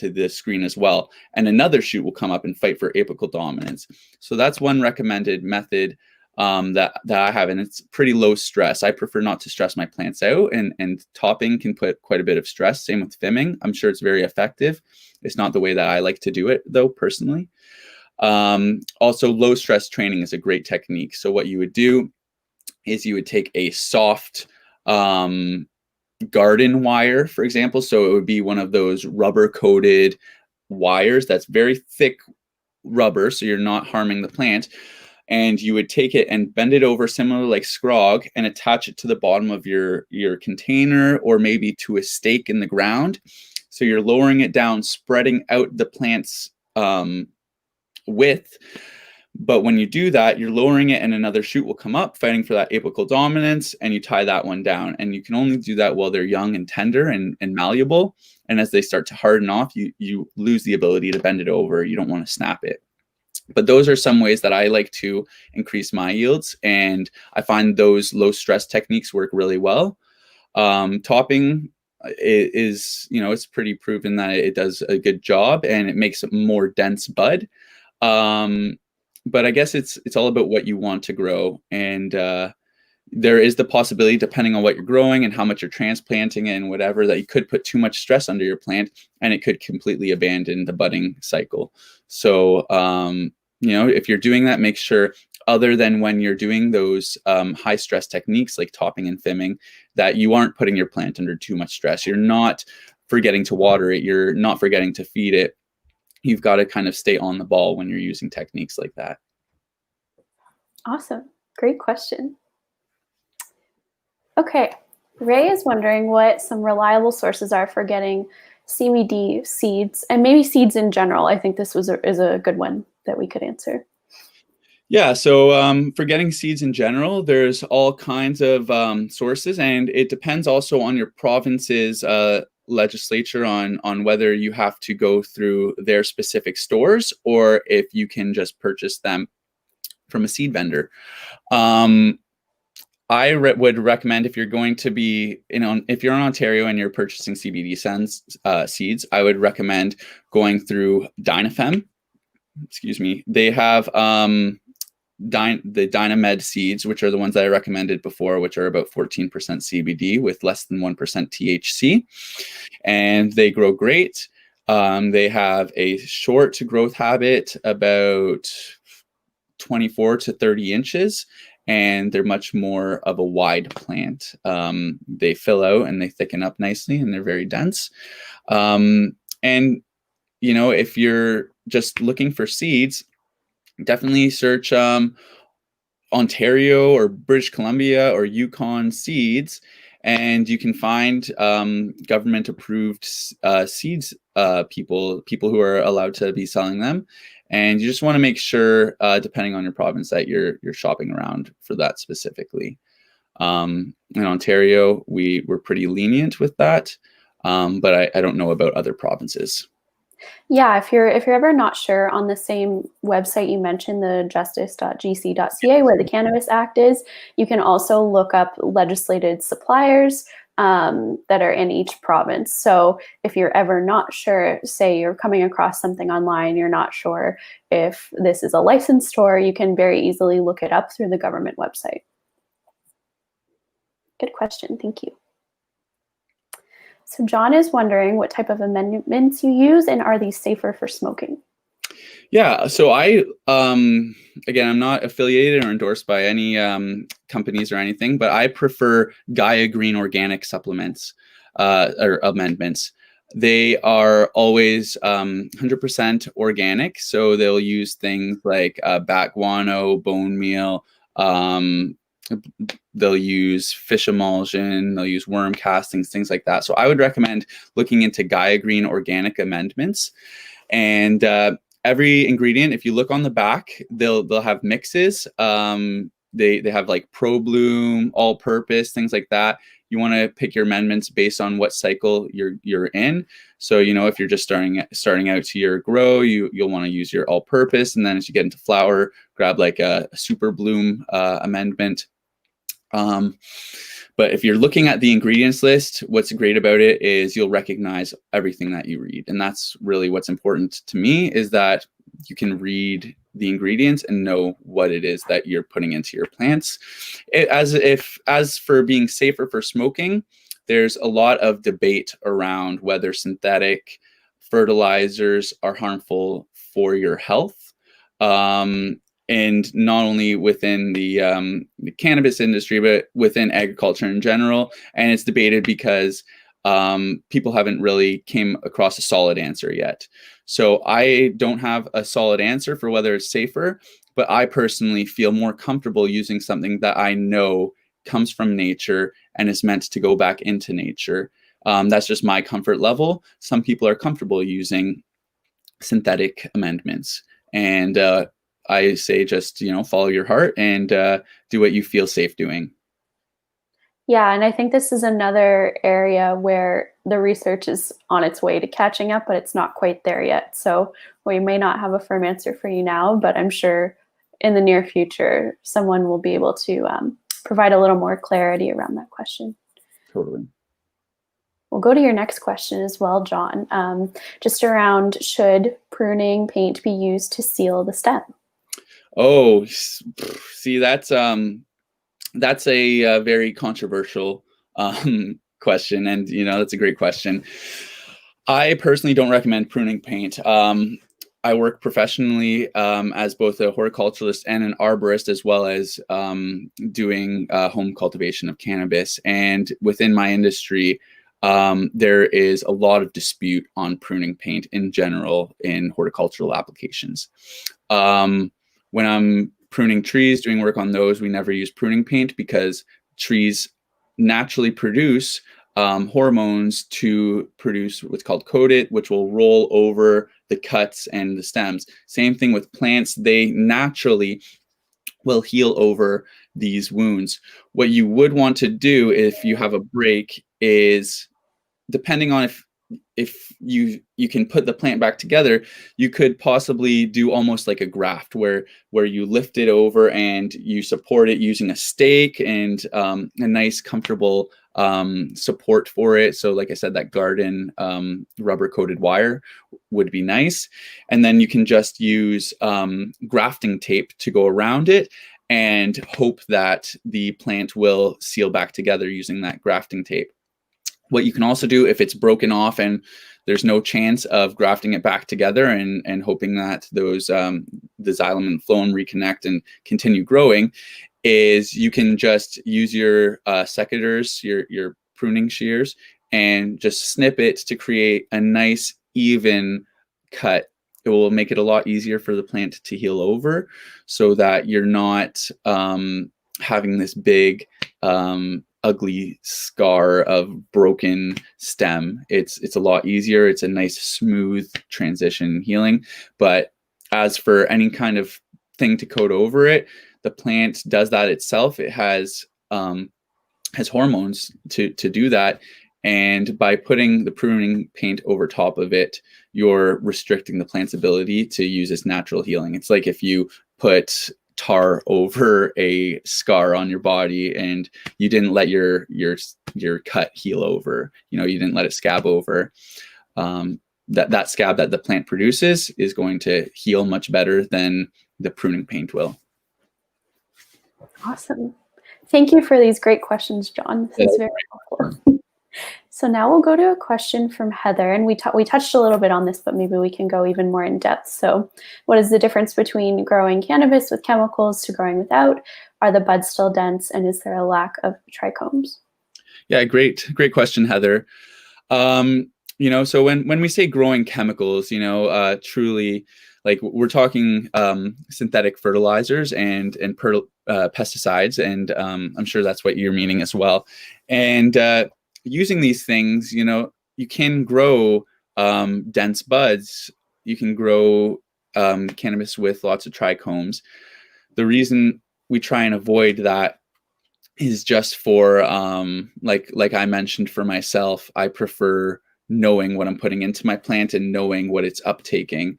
the screen as well. And another shoot will come up and fight for apical dominance. So that's one recommended method that I have, and it's pretty low stress. I prefer not to stress my plants out, and topping can put quite a bit of stress. Same with fimming. I'm sure it's very effective. It's not the way that I like to do it, though, personally. Also, low stress training is a great technique. So what you would do is you would take a soft garden wire, for example. So it would be one of those rubber coated wires that's very thick rubber, so you're not harming the plant. And you would take it and bend it over, similar like scrog, and attach it to the bottom of your container, or maybe to a stake in the ground. So you're lowering it down, spreading out the plant's width. But when you do that, you're lowering it and another shoot will come up, fighting for that apical dominance, and you tie that one down. And you can only do that while they're young and tender and malleable. And as they start to harden off, you lose the ability to bend it over. You don't want to snap it. But those are some ways that I like to increase my yields. And I find those low stress techniques work really well. Topping is, it's pretty proven that it does a good job and it makes a more dense bud. But I guess it's all about what you want to grow. And there is the possibility, depending on what you're growing and how much you're transplanting and whatever, that you could put too much stress under your plant and it could completely abandon the budding cycle. So, if you're doing that, make sure, other than when you're doing those high stress techniques like topping and fimming, that you aren't putting your plant under too much stress. You're not forgetting to water it. You're not forgetting to feed it. You've got to kind of stay on the ball when you're using techniques like that.
Awesome. Great question. Okay. Ray is wondering what some reliable sources are for getting CBD seeds, and maybe seeds in general. I think this is a good one that we could answer.
Yeah, so for getting seeds in general, there's all kinds of sources, and it depends also on your province's legislature on whether you have to go through their specific stores or if you can just purchase them from a seed vendor. I would recommend, if you're going to be, if you're in Ontario and you're purchasing CBD seeds, I would recommend going through Dynafem. Excuse me. They have the Dynamed seeds, which are the ones that I recommended before, which are about 14% CBD with less than 1% THC, and they grow great. They have a short growth habit, about 24 to 30 inches, and they're much more of a wide plant. They fill out and they thicken up nicely, and they're very dense. And, if you're just looking for seeds, definitely search Ontario or British Columbia or Yukon seeds, and you can find government approved seeds people who are allowed to be selling them. And you just want to make sure, depending on your province, that you're shopping around for that specifically. In Ontario, we're pretty lenient with that, but I don't know about other provinces.
Yeah, if you're ever not sure, on the same website you mentioned, the justice.gc.ca, where the Cannabis Act is, you can also look up legislated suppliers that are in each province. So if you're ever not sure, say you're coming across something online, you're not sure if this is a licensed store, you can very easily look it up through the government website. Good question, thank you. So John is wondering what type of amendments you use, and are these safer for smoking?
Yeah, so again, I'm not affiliated or endorsed by any companies or anything, but I prefer Gaia Green organic supplements or amendments. They are always 100% organic, so they'll use things like bat guano, bone meal, they'll use fish emulsion, they'll use worm castings, things like that. So I would recommend looking into Gaia Green organic amendments. And every ingredient, if you look on the back, they'll have mixes. They have like Pro Bloom, all purpose, things like that. You want to pick your amendments based on what cycle you're in. So, if you're just starting out to your grow, you'll want to use your all purpose. And then as you get into flower, grab like a Super Bloom amendment. But if you're looking at the ingredients list, what's great about it is you'll recognize everything that you read. And that's really what's important to me, is that you can read the ingredients and know what it is that you're putting into your plants. As for being safer for smoking, there's a lot of debate around whether synthetic fertilizers are harmful for your health. And not only within the cannabis industry, but within agriculture in general. And it's debated because people haven't really came across a solid answer yet. So I don't have a solid answer for whether it's safer, but I personally feel more comfortable using something that I know comes from nature and is meant to go back into nature. That's just my comfort level. Some people are comfortable using synthetic amendments. And I say just, follow your heart and do what you feel safe doing.
Yeah, and I think this is another area where the research is on its way to catching up, but it's not quite there yet. So we may not have a firm answer for you now, but I'm sure in the near future, someone will be able to provide a little more clarity around that question.
Totally.
We'll go to your next question as well, John, just around, should pruning paint be used to seal the stem?
Oh, see, that's a very controversial question, and that's a great question. I personally don't recommend pruning paint. I work professionally as both a horticulturalist and an arborist, as well as doing home cultivation of cannabis. And within my industry, there is a lot of dispute on pruning paint in general in horticultural applications. When I'm pruning trees, doing work on those, we never use pruning paint because trees naturally produce hormones to produce what's called coated, which will roll over the cuts and the stems. Same thing with plants. They naturally will heal over these wounds. What you would want to do if you have a break is, depending on if you can put the plant back together, you could possibly do almost like a graft where you lift it over and you support it using a stake and a nice comfortable support for it. So like I said, that garden rubber coated wire would be nice. And then you can just use grafting tape to go around it and hope that the plant will seal back together using that grafting tape. What you can also do, if it's broken off and there's no chance of grafting it back together and hoping that those the xylem and phloem reconnect and continue growing, is you can just use your secateurs, your pruning shears, and just snip it to create a nice even cut. It will make it a lot easier for the plant to heal over, so that you're not having this big ugly scar of broken stem. It's a lot easier. It's a nice smooth transition healing. But as for any kind of thing to coat over it, the plant does that itself. It has hormones to do that. And by putting the pruning paint over top of it, you're restricting the plant's ability to use its natural healing. It's like if you put tar over a scar on your body and you didn't let your cut heal over, you didn't let it scab over, that scab that the plant produces is going to heal much better than the pruning paint will.
Awesome. Thank you for these great questions, Jon. This is very helpful. So now we'll go to a question from Heather, and we touched a little bit on this, but maybe we can go even more in depth. So what is the difference between growing cannabis with chemicals to growing without? Are the buds still dense, and is there a lack of trichomes?
Yeah, great question, Heather. So when we say growing chemicals, truly, like we're talking synthetic fertilizers and pesticides, and I'm sure that's what you're meaning as well. And using these things, you can grow dense buds. You can grow cannabis with lots of trichomes. The reason we try and avoid that is just for, like I mentioned for myself, I prefer knowing what I'm putting into my plant and knowing what it's uptaking.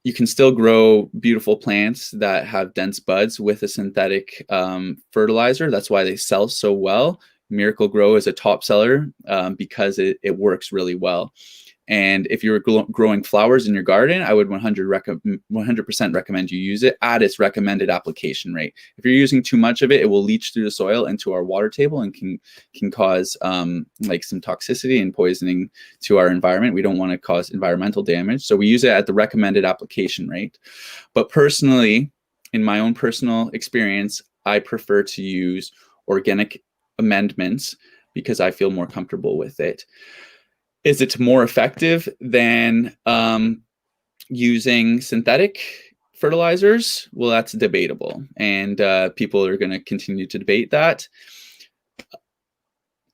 You can still grow beautiful plants that have dense buds with a synthetic fertilizer. That's why they sell so well. Miracle Grow is a top seller because it works really well. And if you're growing flowers in your garden, I would 100% recommend you use it at its recommended application rate. If you're using too much of it, it will leach through the soil into our water table and can cause like some toxicity and poisoning to our environment. We don't want to cause environmental damage. So we use it at the recommended application rate. But personally, in my own personal experience, I prefer to use organic amendments because I feel more comfortable with it. Is it more effective than using synthetic fertilizers? Well, that's debatable, and people are going to continue to debate that,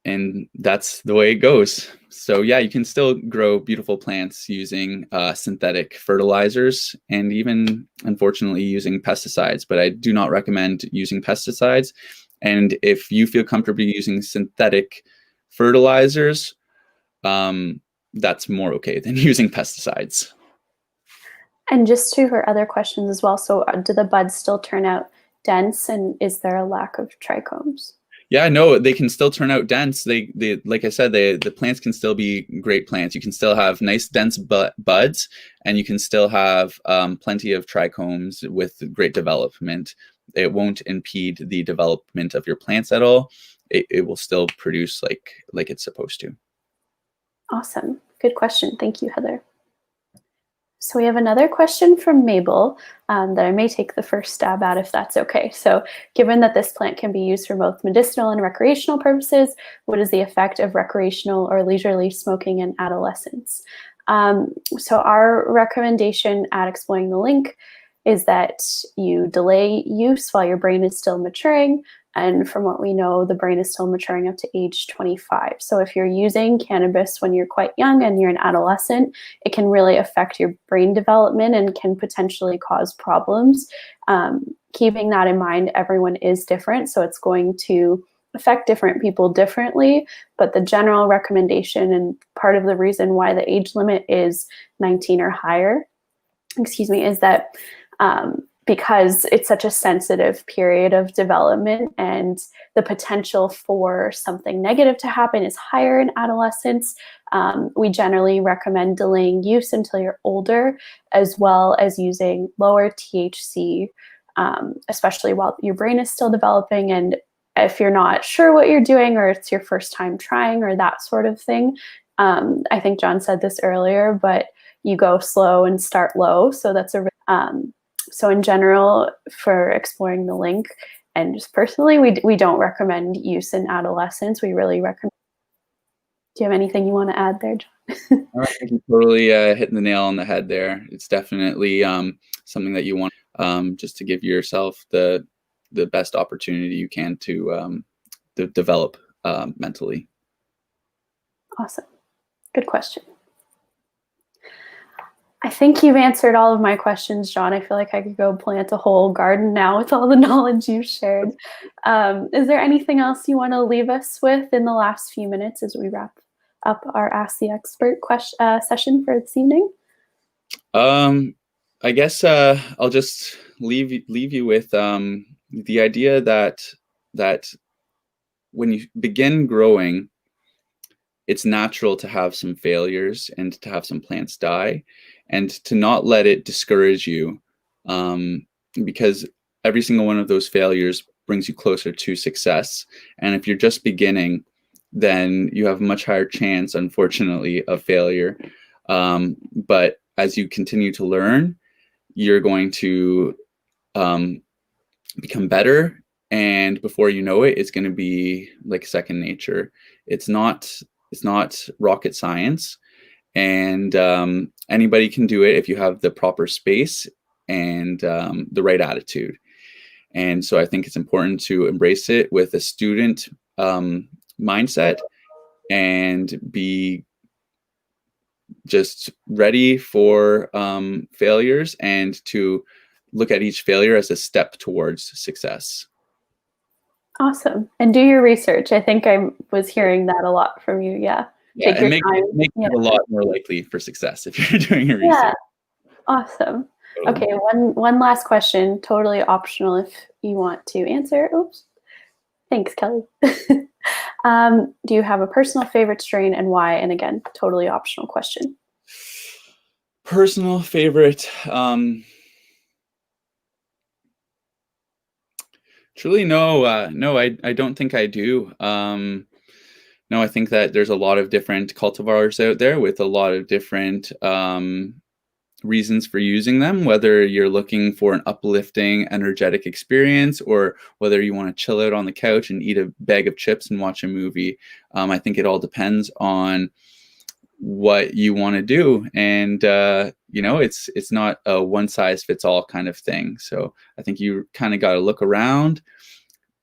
and that's the way it goes. So yeah, you can still grow beautiful plants using synthetic fertilizers and even, unfortunately, using pesticides, but I do not recommend using pesticides. And if you feel comfortable using synthetic fertilizers, that's more okay than using pesticides.
And just to her other questions as well, so do the buds still turn out dense, and is there a lack of trichomes?
Yeah, no, they can still turn out dense. They like I said, the plants can still be great plants. You can still have nice dense buds, and you can still have plenty of trichomes with great development. It won't impede the development of your plants at all. It will still produce like it's supposed to.
Awesome. Good question. Thank you, Heather. So we have another question from Mabel that I may take the first stab at if that's okay. So given that this plant can be used for both medicinal and recreational purposes, what is the effect of recreational or leisurely smoking in adolescence? So our recommendation at Exploring the Link is that you delay use while your brain is still maturing. And from what we know, the brain is still maturing up to age 25. So if you're using cannabis when you're quite young and you're an adolescent, it can really affect your brain development and can potentially cause problems. Keeping that in mind, everyone is different, so it's going to affect different people differently, but the general recommendation and part of the reason why the age limit is 19 or higher, is that because it's such a sensitive period of development and the potential for something negative to happen is higher in adolescence, we generally recommend delaying use until you're older, as well as using lower THC, especially while your brain is still developing. And if you're not sure what you're doing, or it's your first time trying, or that sort of thing, I think Jon said this earlier, but you go slow and start low. So that's so in general, for exploring the link, and just personally, we don't recommend use in adolescence. We really recommend. Do you have anything you want to add there, Jon?
I think you totally hitting the nail on the head there. It's definitely something that you want just to give yourself the best opportunity you can to develop mentally.
Awesome. Good question. I think you've answered all of my questions, Jon. I feel like I could go plant a whole garden now with all the knowledge you've shared. Is there anything else you want to leave us with in the last few minutes as we wrap up our Ask the Expert session for this evening?
I guess I'll just leave you with the idea that when you begin growing, it's natural to have some failures and to have some plants die, and to not let it discourage you, because every single one of those failures brings you closer to success. And if you're just beginning, then you have a much higher chance, unfortunately, of failure. But as you continue to learn, you're going to become better. And before you know it, it's going to be like second nature. It's not rocket science. And anybody can do it if you have the proper space and the right attitude. And so I think it's important to embrace it with a student mindset and be just ready for failures, and to look at each failure as a step towards success.
Awesome. And do your research. I think I was hearing that a lot from you. Yeah.
Yeah, take your time. Make it a lot more likely for success if you're doing your research. Yeah.
Awesome. Okay, one last question, totally optional if you want to answer. Oops. Thanks, Kelly. Do you have a personal favorite strain and why? And again, totally optional question.
Personal favorite. Truly, no, I don't think I do. No, I think that there's a lot of different cultivars out there with a lot of different reasons for using them, whether you're looking for an uplifting, energetic experience, or whether you want to chill out on the couch and eat a bag of chips and watch a movie. I think it all depends on what you want to do. And, it's not a one size fits all kind of thing. So I think you kind of got to look around.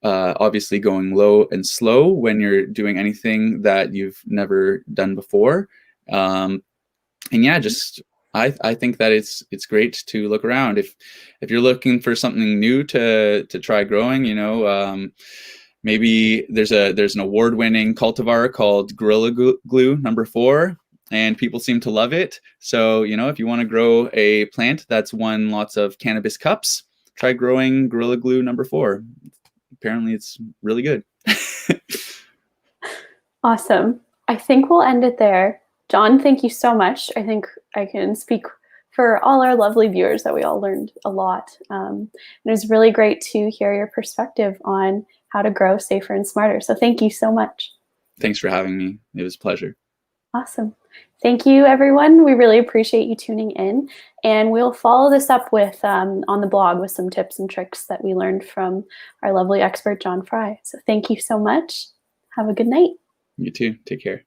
Obviously going low and slow when you're doing anything that you've never done before. And yeah, just I think that it's great to look around. If you're looking for something new to try growing, maybe there's an award-winning cultivar called Gorilla Glue #4, and people seem to love it. So, if you want to grow a plant that's won lots of cannabis cups, try growing Gorilla Glue #4. Apparently it's really good.
Awesome. I think we'll end it there. Jon, thank you so much. I think I can speak for all our lovely viewers that we all learned a lot. It was really great to hear your perspective on how to grow safer and smarter. So thank you so much.
Thanks for having me. It was a pleasure.
Awesome. Thank you, everyone. We really appreciate you tuning in. And we'll follow this up with on the blog with some tips and tricks that we learned from our lovely expert, Jon Fry. So thank you so much. Have a good night.
You too. Take care.